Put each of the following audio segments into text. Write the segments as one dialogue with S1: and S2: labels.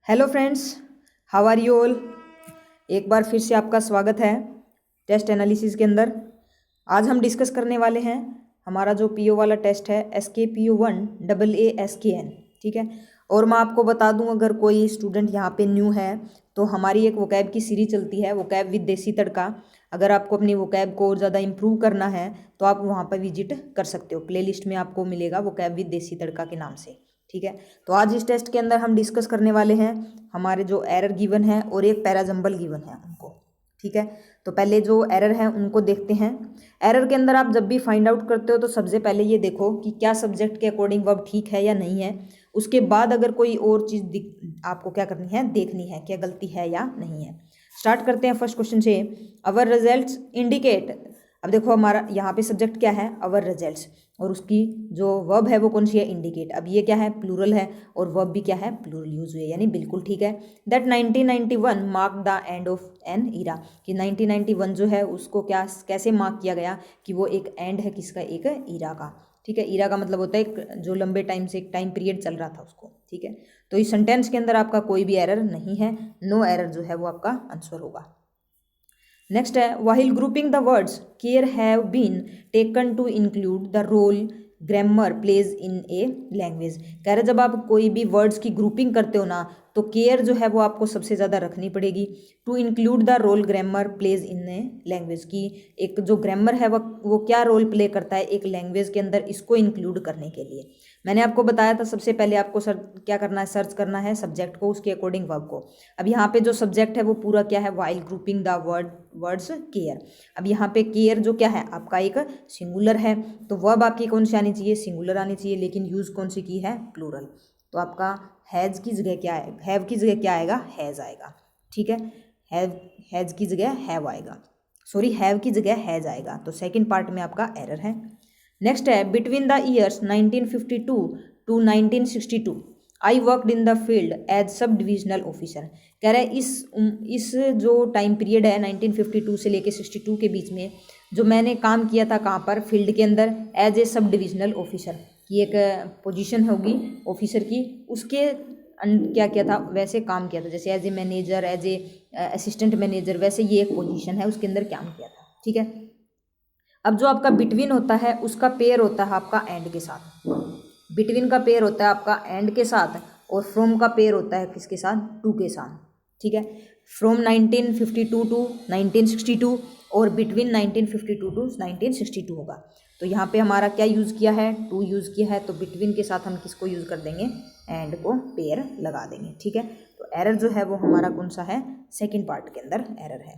S1: Hello friends, how are you all. एक बार फिर से आपका स्वागत है टेस्ट एनालिसिस के अंदर। आज हम डिस्कस करने वाले हैं हमारा जो पीओ वाला टेस्ट है SKPO1 AA SKN। ठीक है, और मैं आपको बता दूं, अगर कोई स्टूडेंट यहाँ पे न्यू है तो हमारी एक वोकैब की सीरीज चलती है, वोकैब विद देसी तड़का। अगर आपको अपनी वोकैब को और ज़्यादा इंप्रूव करना है तो आप वहाँ पर विजिट कर सकते हो। प्लेलिस्ट में आपको मिलेगा वोकैब विद देसी तड़का के नाम से। ठीक है, तो आज इस टेस्ट के अंदर हम डिस्कस करने वाले हैं हमारे जो एरर गिवन है और एक पैराजंबल गिवन है उनको। ठीक है, तो पहले जो एरर है उनको देखते हैं। एरर के अंदर आप जब भी फाइंड आउट करते हो तो सबसे पहले ये देखो कि क्या सब्जेक्ट के अकॉर्डिंग वर्ब ठीक है या नहीं है। उसके बाद अगर कोई और चीज़ आपको क्या करनी है, देखनी है क्या गलती है या नहीं है। स्टार्ट करते हैं फर्स्ट क्वेश्चन से। अवर रिजल्ट्स इंडिकेट। अब देखो हमारा यहाँ पे सब्जेक्ट क्या है, अवर रिजल्ट्स, और उसकी जो वर्ब है वो कौन सी है, इंडिकेट। अब ये क्या है, प्लूरल है, और वर्ब भी क्या है, प्लूरल यूज हुई है, यानी बिल्कुल ठीक है। That 1991 mark the end of an era, कि 1991 जो है उसको क्या कैसे मार्क किया गया कि वो एक एंड है किसका, एक ईरा का। ठीक है, ईरा का मतलब होता है एक जो लंबे टाइम से एक टाइम पीरियड चल रहा था उसको। ठीक है, तो इस सेंटेंस के अंदर आपका कोई भी एरर नहीं है, नो एरर जो है वो आपका आंसर होगा। नेक्स्ट है, while grouping the words care have been taken to include the role grammar plays in a language. कह रहे जब आप कोई भी वर्ड्स की ग्रुपिंग करते हो ना तो केयर जो है वो आपको सबसे ज़्यादा रखनी पड़ेगी। To include the role grammar plays in a language, की एक जो ग्रामर है वो क्या रोल प्ले करता है एक लैंग्वेज के अंदर, इसको इंक्लूड करने के लिए। मैंने आपको बताया था सबसे पहले आपको क्या करना है, सर्च करना है सब्जेक्ट को, उसके अकॉर्डिंग वर्ब को। अब यहाँ पे जो सब्जेक्ट है वो पूरा क्या है, while grouping the words care. अब यहाँ पे केयर जो क्या है आपका एक सिंगुलर है, तो वर्ब आपकी कौन सी आनी चाहिए, सिंगुलर आनी चाहिए, लेकिन यूज कौन सी की है, प्लूरल। तो आपका हैज़ की जगह क्या है, हैव की जगह क्या आएगा, हैज़ आएगा। ठीक है, हैज़ की जगह हैव आएगा, सॉरी हैव की जगह हैज़ आएगा। तो सेकंड पार्ट में आपका एरर है। नेक्स्ट है, between the years 1952 to 1962 I worked in the field as sub divisional officer. कह रहे हैं इस जो टाइम पीरियड है 1952 से लेके 62 के बीच में जो मैंने काम किया था, कहाँ पर, फील्ड के अंदर, एज ए सब डिविजनल ऑफिसर की एक पोजीशन होगी ऑफिसर की, उसके क्या किया था, वैसे काम किया था, जैसे as a manager, as a assistant manager, वैसे ये एक पोजीशन है उसके अंदर काम किया था। ठीक है, अब जो आपका बिटवीन होता है उसका पेयर होता है आपका एंड के साथ। बिटवीन का पेयर होता है आपका एंड के साथ, और फ्रॉम का पेयर होता है किसके साथ, टू के साथ। ठीक है, फ्रॉम 1952 टू 1962 और बिटवीन 1952 टू 1962 होगा। तो यहाँ पे हमारा क्या यूज़ किया है, टू यूज़ किया है, तो बिटवीन के साथ हम किसको यूज़ कर देंगे, एंड को पेयर लगा देंगे। ठीक है, तो एरर जो है वो हमारा कौन सा है, सेकेंड पार्ट के अंदर एरर है।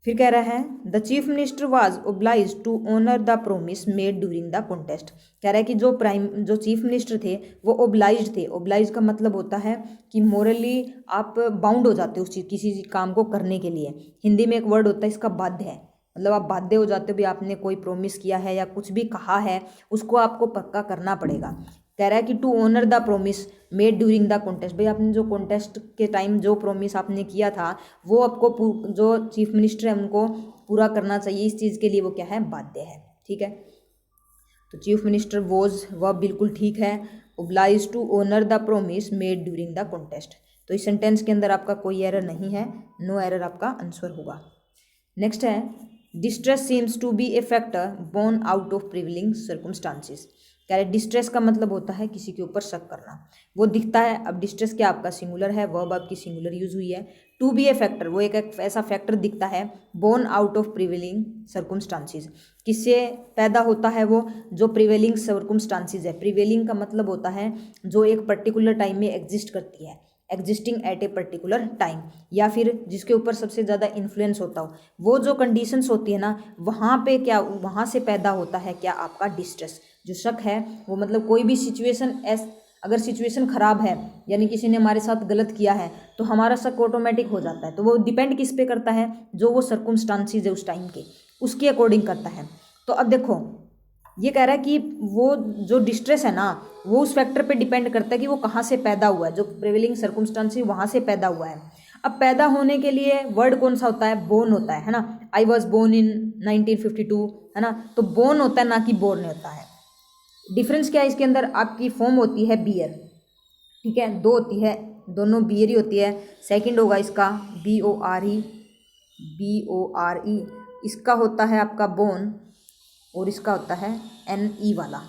S1: फिर कह रहा है, the chief minister was obliged to honour the promise made during the contest. कह रहा है कि जो चीफ मिनिस्टर थे वो ओब्लाइज थे। ओब्लाइज का मतलब होता है कि मोरली आप बाउंड हो जाते हो उस चीज़ किसी काम को करने के लिए। हिंदी में एक वर्ड होता है इसका, बाध्य है, मतलब आप बाध्य हो जाते हो भी, आपने कोई प्रोमिस किया है या कुछ भी कहा है उसको आपको पक्का करना पड़ेगा। कह रहा है कि to honour the promise made during the contest, भाई आपने जो कॉन्टेस्ट के टाइम जो प्रोमिस आपने किया था वो आपको जो चीफ मिनिस्टर है उनको पूरा करना चाहिए। इस चीज़ के लिए वो क्या है, बाध्य है। ठीक है, तो चीफ मिनिस्टर वॉज, वह बिल्कुल ठीक है, obliged to honour the promise made during the contest. तो इस सेंटेंस के अंदर आपका कोई एरर नहीं है, नो एरर आपका आंसर होगा। नेक्स्ट है, distress seems to be a factor born out of prevailing circumstances. कह रहे डिस्ट्रेस का मतलब होता है किसी के ऊपर शक करना, वो दिखता है। अब डिस्ट्रेस क्या आपका सिंगुलर है, वर्ब आपकी सिंगुलर यूज हुई है। टू बी ए फैक्टर, वो एक ऐसा फैक्टर दिखता है, born out of prevailing circumstances, किससे पैदा होता है वो, जो प्रिवेलिंग सर्कमस्टांसिस है। प्रिवेलिंग का मतलब होता है जो एक पर्टिकुलर टाइम में एग्जिस्ट करती है, existing at a particular time, या फिर जिसके ऊपर सबसे ज़्यादा इन्फ्लुएंस होता हो, वो जो कंडीशंस होती है ना, वहाँ पे क्या, वहाँ से पैदा होता है क्या आपका डिस्ट्रेस। जो शक है वो मतलब कोई भी सिचुएशन अगर सिचुएशन ख़राब है, यानी किसी ने हमारे साथ गलत किया है, तो हमारा शक ऑटोमेटिक हो जाता है। तो वो डिपेंड किस पे करता है, जो वो सर्कमस्टांसिस है उस टाइम के, उसके अकॉर्डिंग करता है। तो अब देखो ये कह रहा है कि वो जो डिस्ट्रेस है ना वो उस फैक्टर पे डिपेंड करता है कि वो कहाँ से पैदा हुआ है, जो प्रिवेलिंग सर्कमस्टांसिस वहाँ से पैदा हुआ है। अब पैदा होने के लिए वर्ड कौन सा होता है, बोर्न होता है ना। आई वॉज बोर्न इन 1952, है ना, तो बोर्न होता है ना कि बोर्न होता है। डिफरेंस क्या है इसके अंदर, आपकी फॉर्म होती है बियर, ठीक है, दो होती है दोनों बियरी होती है। सेकंड होगा इसका BORE, इसका होता है आपका बोन और इसका होता है NE वाला,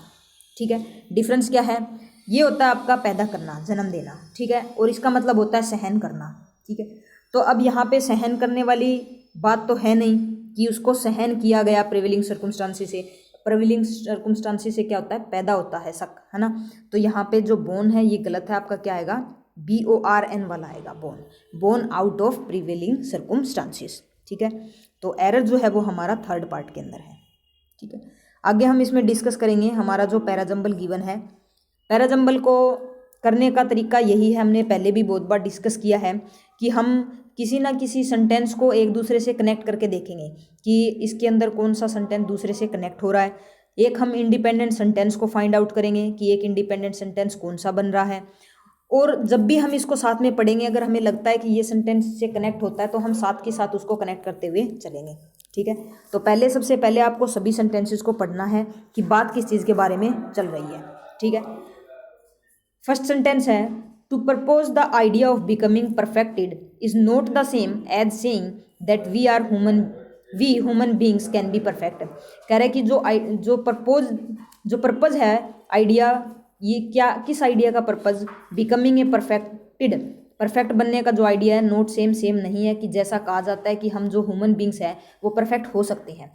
S1: ठीक है। डिफरेंस क्या है? ये होता है आपका पैदा करना, जन्म देना, ठीक है, और इसका मतलब होता है सहन करना, ठीक है। तो अब यहाँ पे सहन करने वाली बात तो है नहीं कि उसको सहन किया गया प्रिवेलिंग सर्कमस्टांसिस से। प्रिवेलिंग सर्कमस्टांसिस से क्या होता है? पैदा होता है शक, है ना। तो यहाँ पे जो बोन है ये गलत है, आपका क्या आएगा? BORN वाला आएगा, bone out of prevailing circumstances, ठीक है। तो एरर जो है वो हमारा थर्ड पार्ट के अंदर है, ठीक है। आगे हम इसमें डिस्कस करेंगे हमारा जो पैराजम्बल गिवन है। पैराजम्बल को करने का तरीका यही है, हमने पहले भी बहुत बार डिस्कस किया है कि हम किसी ना किसी सेंटेंस को एक दूसरे से कनेक्ट करके देखेंगे कि इसके अंदर कौन सा सेंटेंस दूसरे से कनेक्ट हो रहा है। एक हम इंडिपेंडेंट सेंटेंस को फाइंड आउट करेंगे कि एक इंडिपेंडेंट सेंटेंस कौन सा बन रहा है, और जब भी हम इसको साथ में पढ़ेंगे अगर हमें लगता है कि ये सेंटेंस से कनेक्ट होता है तो हम साथ के साथ उसको कनेक्ट करते हुए चलेंगे, ठीक है। तो सबसे पहले आपको सभी सेंटेंसेस को पढ़ना है कि बात किस चीज़ के बारे में चल रही है, ठीक है। फर्स्ट सेंटेंस है, to propose the idea of becoming perfected is not the same as saying that we human beings can be perfect. कह रहा है कि जो पर्पज है आइडिया, ये क्या, किस आइडिया का पर्पज? बिकमिंग ए परफेक्ट बनने का जो आइडिया है, नोट सेम नहीं है कि जैसा कहा जाता है कि हम जो ह्यूमन बींग्स हैं वो परफेक्ट हो सकते हैं,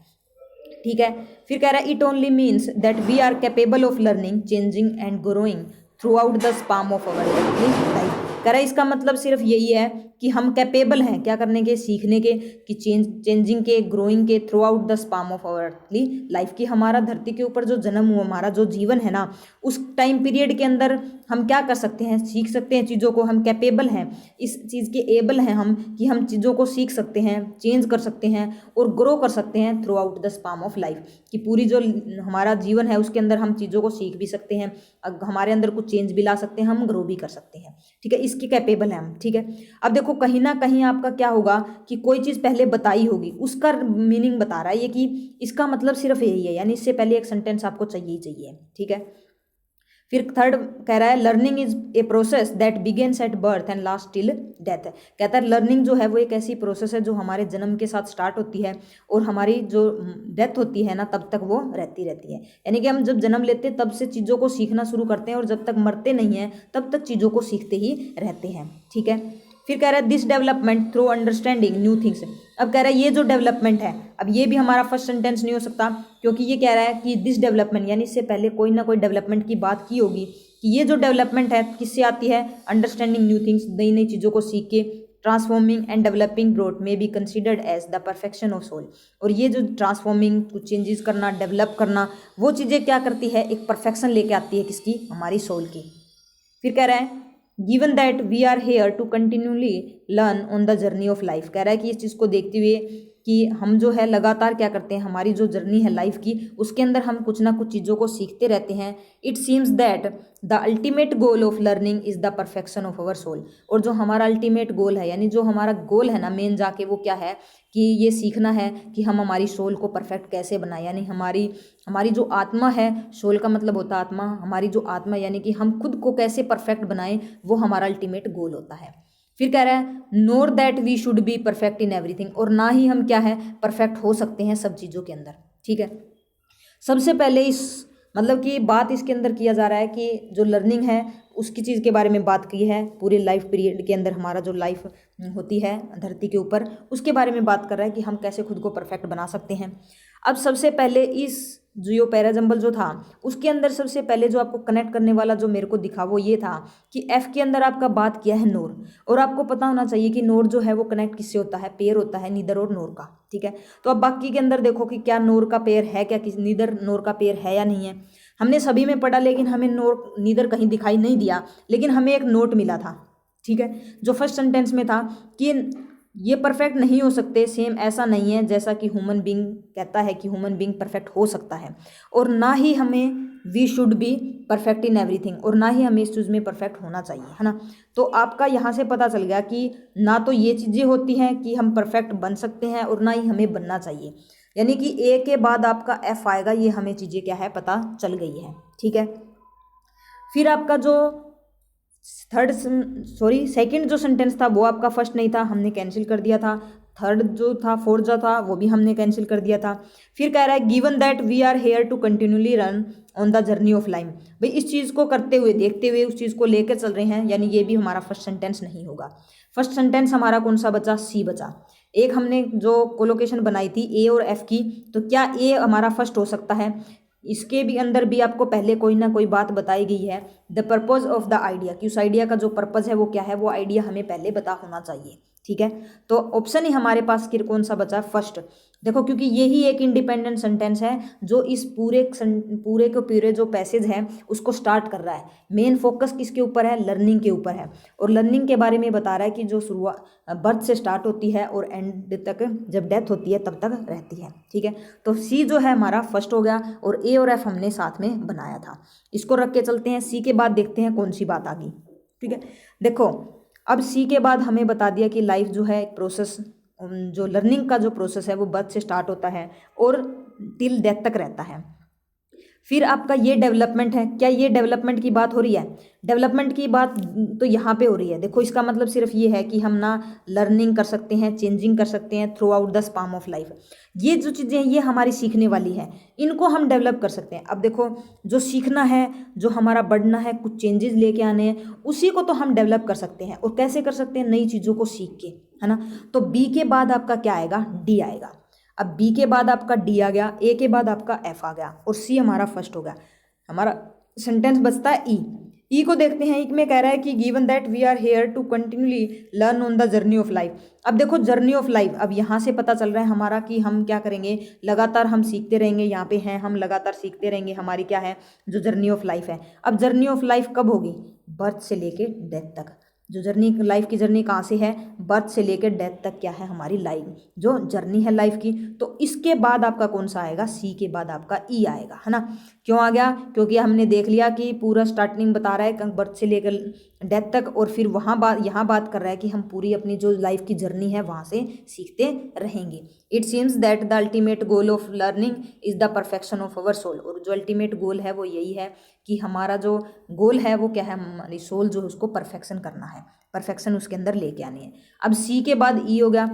S1: ठीक है। फिर कह रहा है it only means that we are capable of learning, changing and growing throughout the span of our life. कह रहा है इसका मतलब सिर्फ यही है कि हम कैपेबल हैं क्या करने के? सीखने के, कि चेंजिंग के, ग्रोइंग के, throughout the span of our life. की हमारा धरती के ऊपर जो जन्म हुआ, हमारा जो जीवन है ना, उस टाइम पीरियड के अंदर हम क्या कर सकते हैं? सीख सकते हैं चीज़ों को। हम कैपेबल हैं, इस चीज़ के एबल हैं हम कि हम चीज़ों को सीख सकते हैं, चेंज कर सकते हैं और ग्रो कर सकते हैं through out the span of life. कि पूरी जो हमारा जीवन है उसके अंदर हम चीज़ों को सीख भी सकते हैं, हमारे अंदर कुछ चेंज भी ला सकते हैं, हम ग्रो भी कर सकते हैं, ठीक है। इसके कैपेबल हैं हम, ठीक है। अब देखो कहीं ना कहीं आपका क्या होगा कि कोई चीज़ पहले बताई होगी, उसका मीनिंग बता रहा है ये कि इसका मतलब सिर्फ यही है, यानी इससे पहले एक सेंटेंस आपको चाहिए ही चाहिए, ठीक है। फिर थर्ड कह रहा है learning is a process that begins at birth and last till death. कहता है लर्निंग जो है वो एक ऐसी प्रोसेस है जो हमारे जन्म के साथ स्टार्ट होती है और हमारी जो डेथ होती है ना तब तक वो रहती है। यानी कि हम जब जन्म लेते हैं तब से चीज़ों को सीखना शुरू करते हैं और जब तक मरते नहीं हैं तब तक चीज़ों को सीखते ही रहते हैं, ठीक है। फिर कह रहा है this development through understanding new things. अब कह रहा है ये जो डेवलपमेंट है, अब ये भी हमारा फर्स्ट सेंटेंस नहीं हो सकता क्योंकि ये कह रहा है कि दिस डेवलपमेंट, यानी इससे पहले कोई ना कोई डेवलपमेंट की बात की होगी कि ये जो डेवलपमेंट है किससे आती है? अंडरस्टैंडिंग न्यू थिंग्स, नई नई चीज़ों को सीख के। Transforming and developing growth may be considered as the perfection of soul. और ये जो ट्रांसफॉर्मिंग, कुछ चेंजेस करना, डेवलप करना, वो चीज़ें क्या करती है? एक परफेक्शन लेके आती है, किसकी? हमारी सोल की। फिर कह रहा है given that we are here to continuously learn on the journey of life. कह रहा है कि इस चीज़ को देखते हुए कि हम जो है लगातार क्या करते हैं, हमारी जो जर्नी है लाइफ की उसके अंदर हम कुछ ना कुछ चीज़ों को सीखते रहते हैं। It seems that the ultimate goal of learning is the perfection of our soul. और जो हमारा अल्टीमेट गोल है, यानी जो हमारा गोल है ना मेन जाके, वो क्या है कि ये सीखना है कि हम हमारी सोल को परफेक्ट कैसे बनाएं। यानी हमारी जो आत्मा है, सोल का मतलब होता है आत्मा, हमारी जो आत्मा यानी कि हम खुद को कैसे परफेक्ट बनाएं, वो हमारा अल्टीमेट गोल होता है। फिर कह रहा है nor that we should be perfect in everything. और ना ही हम क्या है परफेक्ट हो सकते हैं सब चीज़ों के अंदर, ठीक है। सबसे पहले इस मतलब कि बात इसके अंदर किया जा रहा है कि जो लर्निंग है उसकी चीज़ के बारे में बात की है। पूरे लाइफ पीरियड के अंदर हमारा जो लाइफ होती है धरती के ऊपर, उसके बारे में बात कर रहा है कि हम कैसे खुद को परफेक्ट बना सकते हैं। अब सबसे पहले इस जो पैराजम्बल जो था उसके अंदर सबसे पहले जो आपको कनेक्ट करने वाला जो मेरे को दिखा वो ये था कि एफ के अंदर आपका बात किया है नोर। और आपको पता होना चाहिए कि नोर जो है वो कनेक्ट किससे होता है? पेयर होता है नीदर और नोर का, ठीक है। तो अब बाकी के अंदर देखो कि क्या नोर का पेयर है, क्या किसी नीदर नोर का पेयर है या नहीं है। हमने सभी में पढ़ा लेकिन हमें नोर नीदर कहीं दिखाई नहीं दिया, लेकिन हमें एक नोट मिला था, ठीक है, जो फर्स्ट सेंटेंस में था कि ये परफेक्ट नहीं हो सकते। सेम ऐसा नहीं है जैसा कि ह्यूमन बीइंग कहता है कि ह्यूमन बीइंग परफेक्ट हो सकता है। और ना ही हमें we should be perfect in everything, और ना ही हमें इस चीज़ में परफेक्ट होना चाहिए, है ना। तो आपका यहाँ से पता चल गया कि ना तो ये चीज़ें होती हैं कि हम परफेक्ट बन सकते हैं और ना ही हमें बनना चाहिए। यानी कि ए के बाद आपका एफ आएगा, ये हमें चीज़ें क्या है पता चल गई है, ठीक है। फिर आपका जो सेकंड जो सेंटेंस था वो आपका फर्स्ट नहीं था, हमने कैंसिल कर दिया था। थर्ड जो था, फोर्थ जो था, वो भी हमने कैंसिल कर दिया था। फिर कह रहा है given that we are here to continuously run on the journey of life. भाई इस चीज़ को करते हुए, देखते हुए उस चीज़ को लेकर चल रहे हैं, यानी ये भी हमारा फर्स्ट सेंटेंस नहीं होगा। फर्स्ट सेंटेंस हमारा कौन सा बचा? सी बचा। एक हमने जो कोलोकेशन बनाई थी ए और एफ की, तो क्या ए हमारा फर्स्ट हो सकता है? इसके भी अंदर भी आपको पहले कोई ना कोई बात बताई गई है, the purpose of the idea, कि उस आइडिया का जो पर्पज है वो क्या है, वो आइडिया हमें पहले पता होना चाहिए। ठीक है, तो ऑप्शन ही हमारे पास कौन सा बचा? फर्स्ट। देखो क्योंकि यही एक इंडिपेंडेंट सेंटेंस है जो इस पूरे के पूरे जो पैसेज है उसको स्टार्ट कर रहा है। मेन फोकस किसके ऊपर है? लर्निंग के ऊपर है, और लर्निंग के बारे में बता रहा है कि जो शुरुआत बर्थ से स्टार्ट होती है और एंड तक, जब डेथ होती है तब तक रहती है। ठीक है, तो सी जो है हमारा फर्स्ट हो गया, और ए और एफ हमने साथ में बनाया था। इसको रख के चलते हैं, सी के बाद देखते हैं कौन सी बात आ गई। ठीक है, देखो अब सी के बाद हमें बता दिया कि लाइफ जो है एक प्रोसेस, जो लर्निंग का जो प्रोसेस है वो बर्थ से स्टार्ट होता है और टिल डेथ तक रहता है। फिर आपका ये डेवलपमेंट है, क्या ये डेवलपमेंट की बात हो रही है? डेवलपमेंट की बात तो यहाँ पे हो रही है। देखो इसका मतलब सिर्फ ये है कि हम ना लर्निंग कर सकते हैं, चेंजिंग कर सकते हैं through out the span of life. ये जो चीज़ें हैं ये हमारी सीखने वाली है, इनको हम डेवलप कर सकते हैं। अब देखो जो सीखना है, जो हमारा बढ़ना है, कुछ चेंजेस लेके आने हैं, उसी को तो हम डेवलप कर सकते हैं। और कैसे कर सकते हैं? नई चीज़ों को सीख के, है ना। तो बी के बाद आपका क्या आएगा? डी आएगा। अब बी के बाद आपका डी आ गया, ए के बाद आपका एफ आ गया, और सी हमारा फर्स्ट हो गया। हमारा सेंटेंस बचता है ई। ई को देखते हैं। ई में कह रहा है कि given that we are here to continuously learn on the journey of life. अब देखो जर्नी ऑफ लाइफ, अब यहाँ से पता चल रहा है हमारा कि हम क्या करेंगे, लगातार हम सीखते रहेंगे। यहाँ पे हैं हम लगातार सीखते रहेंगे, हमारी क्या है, जो जर्नी ऑफ लाइफ है। अब जर्नी ऑफ लाइफ कब होगी? बर्थ से लेके डेथ तक। जो जर्नी, लाइफ की जर्नी कहाँ से है? बर्थ से लेकर डेथ तक क्या है हमारी लाइफ, जो जर्नी है लाइफ की। तो इसके बाद आपका कौन सा आएगा? सी के बाद आपका ई आएगा, है ना। क्यों आ गया? क्योंकि हमने देख लिया कि पूरा स्टार्टिंग बता रहा है बर्थ से लेकर डेथ तक, और फिर यहाँ बात कर रहा है कि हम पूरी अपनी जो लाइफ की जर्नी है वहाँ से सीखते रहेंगे। It seems that the ultimate goal of learning is the perfection of our soul. और जो अल्टीमेट गोल है वो यही है कि हमारा जो गोल है वो क्या है, हमारी सोल जो है उसको परफेक्शन करना है, परफेक्शन उसके अंदर लेके आनी है। अब सी के बाद ई हो गया,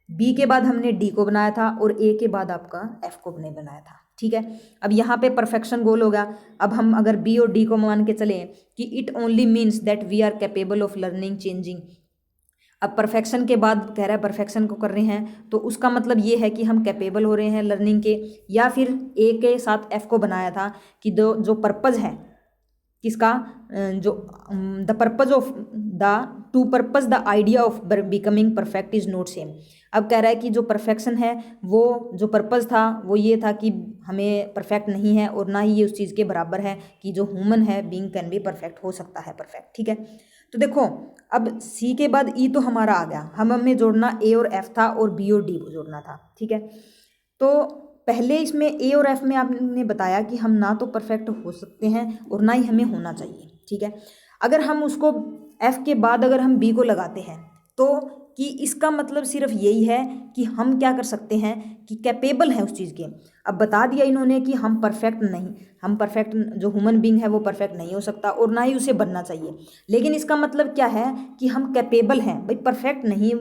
S1: बी के बाद हमने डी को बनाया था, और ए के बाद आपका एफ को नहीं बनाया था। ठीक है, अब यहाँ पे परफेक्शन गोल हो गया। अब हम अगर बी और डी को मान के चलें कि it only means that we are capable of learning changing. अब परफेक्शन के बाद कह रहा है परफेक्शन को कर रहे हैं, तो उसका मतलब ये है कि हम कैपेबल हो रहे हैं लर्निंग के। या फिर ए के साथ एफ को बनाया था कि जो पर्पज़ है किसका, जो the purpose of the two purpose the idea of becoming perfect is not same. अब कह रहा है कि जो परफेक्शन है, वो जो पर्पज़ था वो ये था कि हमें परफेक्ट नहीं है, और ना ही ये उस चीज़ के बराबर है कि जो ह्यूमन है बीइंग कैन भी परफेक्ट हो सकता है परफेक्ट। ठीक है, तो देखो अब सी के बाद ई तो हमारा आ गया, हमें जोड़ना ए और एफ था, और बी और डी को जोड़ना था। ठीक है, तो पहले इसमें ए और एफ में आपने बताया कि हम ना तो परफेक्ट हो सकते हैं और ना ही हमें होना चाहिए। ठीक है, अगर हम उसको एफ के बाद अगर हम बी को लगाते हैं तो कि इसका मतलब सिर्फ यही है कि हम क्या कर सकते हैं कि कैपेबल हैं उस चीज़ के। अब बता दिया इन्होंने कि हम परफेक्ट नहीं, हम परफेक्ट, जो ह्यूमन बीइंग है वो परफेक्ट नहीं हो सकता और ना ही उसे बनना चाहिए। लेकिन इसका मतलब क्या है कि हम कैपेबल हैं। भाई परफेक्ट नहीं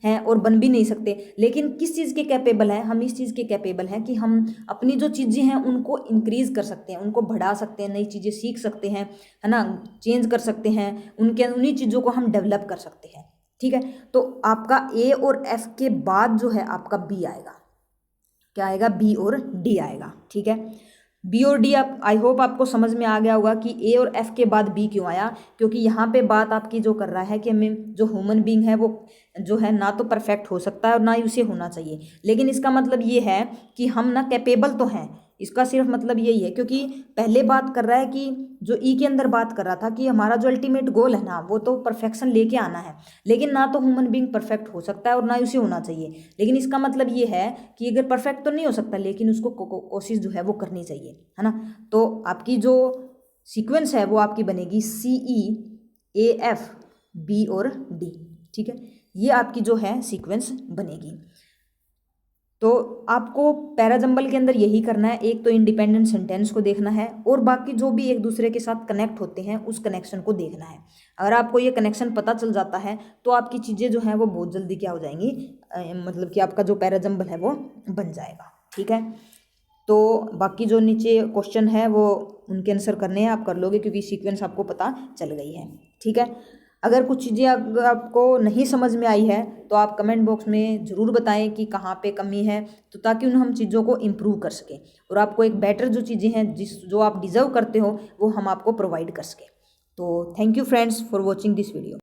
S1: हैं और बन भी नहीं सकते, लेकिन किस चीज़ के कैपेबल हैं? हम इस चीज़ के कैपेबल हैं कि हम अपनी जो चीज़ें हैं उनको इंक्रीज़ कर सकते हैं, उनको बढ़ा सकते हैं, नई चीज़ें सीख सकते हैं, है ना, चेंज कर सकते हैं, उन्हीं चीज़ों को हम डेवलप कर सकते हैं। ठीक है, तो आपका ए और एफ के बाद जो है आपका बी आएगा। क्या आएगा? बी और डी आएगा। ठीक है, बी और डी आप, आई होप आपको समझ में आ गया होगा कि ए और एफ के बाद बी क्यों आया। क्योंकि यहाँ पे बात आपकी जो कर रहा है कि हमें जो ह्यूमन बीइंग है वो जो है ना तो परफेक्ट हो सकता है और ना ही उसे होना चाहिए, लेकिन इसका मतलब ये है कि हम ना कैपेबल तो हैं। इसका सिर्फ मतलब यही है, क्योंकि पहले बात कर रहा है कि जो ई के अंदर बात कर रहा था कि हमारा जो अल्टीमेट गोल है ना वो तो परफेक्शन लेके आना है, लेकिन ना तो ह्यूमन बीइंग परफेक्ट हो सकता है और ना ही उसे होना चाहिए। लेकिन इसका मतलब ये है कि अगर परफेक्ट तो नहीं हो सकता, लेकिन उसको कोशिश जो है वो करनी चाहिए, है ना। तो आपकी जो सीक्वेंस है वो आपकी बनेगी सी ई ए एफ बी और डी। ठीक है, ये आपकी जो है सीक्वेंस बनेगी। तो आपको पैराजंबल के अंदर यही करना है, एक तो इंडिपेंडेंट सेंटेंस को देखना है और बाकी जो भी एक दूसरे के साथ कनेक्ट होते हैं उस कनेक्शन को देखना है। अगर आपको ये कनेक्शन पता चल जाता है तो आपकी चीज़ें जो हैं वो बहुत जल्दी क्या हो जाएंगी, मतलब कि आपका जो पैराजंबल है वो बन जाएगा। ठीक है, तो बाकी जो नीचे क्वेश्चन है वो उनके आंसर करने हैं, आप कर लोगे क्योंकि सीक्वेंस आपको पता चल गई है। ठीक है, अगर कुछ चीज़ें अगर आपको नहीं समझ में आई है तो आप कमेंट बॉक्स में ज़रूर बताएं कि कहाँ पे कमी है, तो ताकि उन हम चीज़ों को इम्प्रूव कर सकें और आपको एक बेटर जो चीज़ें हैं जो आप डिज़र्व करते हो वो हम आपको प्रोवाइड कर सकें। तो thank you friends for watching this video.